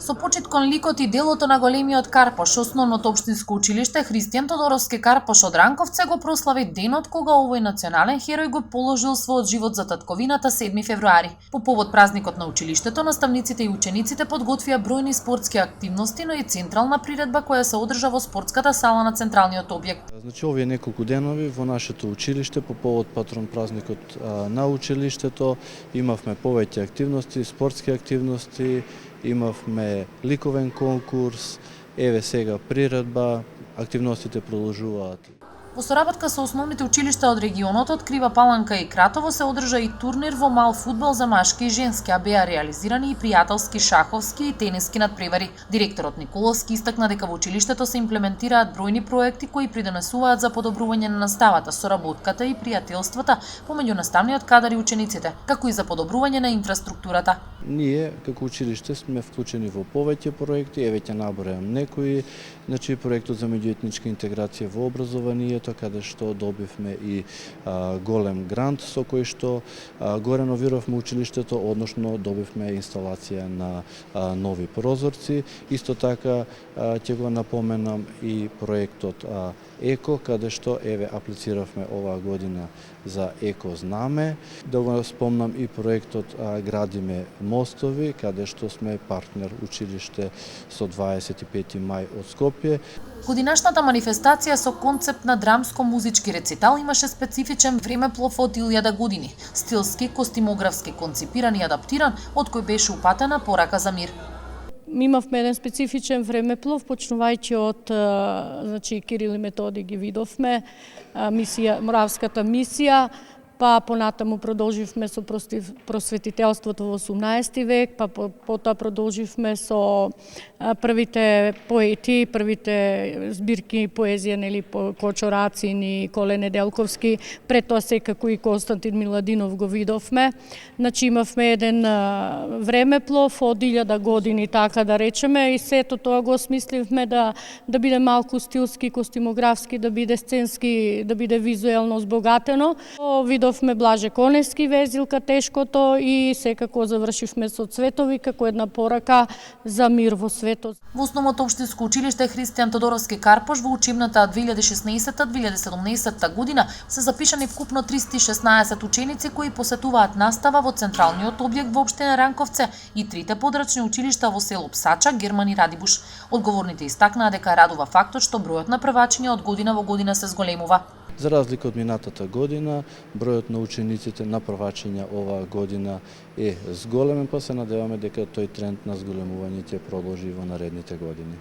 Со почит кон ликот и делото на големиот Карпош, основното општинско училиште Христијан Тодоровски Карпош од Ранковце го прослави денот кога овој национален херој го положил својот живот за татковината 7 февруари. По повод празникот на училиштето, наставниците и учениците подготвија бројни спортски активности, но и централна приредба која се одржа во спортската сала на централниот објект. Значи, овие неколку денови во нашето училиште по повод патрон празникот на училиштето имавме повеќе активности, спортски активности, имавме ликовен конкурс, еве сега приредба, активностите продолжуваат. Во соработка со основните училишта од регионот, Открива Паланка и Кратово, се одржа и турнир во мал фудбал за машки и женски, а беа реализирани и пријателски шаховски и тениски надпревари. Директорот Николовски истакна дека во училиштето се имплементираат бројни проекти кои придонесуваат за подобрување на наставата, соработката и пријателствата помеѓу наставниот кадар и учениците, како и за подобрување на инфраструктурата. Ние како училиште сме вклучени во повеќе проекти, еве ќе набројам некои, значи проектот за меѓуетничка интеграција во образованието, каде што добивме и голем грант со кој што го реновиравме училиштето, односно добивме инсталација на нови прозорци. Исто така ќе го напоменам и проектот ЕКО, каде што еве аплициравме оваа година за ЕКО знаме. Да го спомнам и проектот Градиме мостови, каде што сме партнер училиште со 25 мај од Скопје. Годинашната манифестација со концепт на драмско-музички рецитал имаше специфичен времеплов од 1000 години, стилски, костимографски конципиран и адаптиран, од кој беше упатена порака за мир. Имавме еден специфичен времеплов, почнувајќи од значи Кирил и Методи ги видовме, Моравската мисија, па понатаму продолживме со просветителството во 18 век, па потоа продолживме со првите поети, првите збирки поезија, нели, Кочорацин и Коле Неделковски, пред тоа секако и Константин Миладинов го видовме. Значи имавме еден времеплов од 1000 години, така да речеме, и сето тоа го осмисливме да биде малку стилски, костимографски, да биде сценски, да биде визуелно збогатено. Видовме Блаже Коневски, Везилка Тешкото и секако завршивме со цветови како една порака за мир во светот. Во основното општинско училиште Христијан Тодоровски Карпош во учебната 2016-2017 година се запишани вкупно 316 ученици кои посетуваат настава во централниот објект во општина Ранковце и трите подрачни училишта во село Псача, Герман и Радибуш. Одговорните истакнаа дека радува фактот што бројот на првачиња од година во година се зголемува. За разлика од минатата година, бројот на учениците на првачиња оваа година е зголемен, па се надеваме дека тој тренд на зголемување ќе продолжи во наредните години.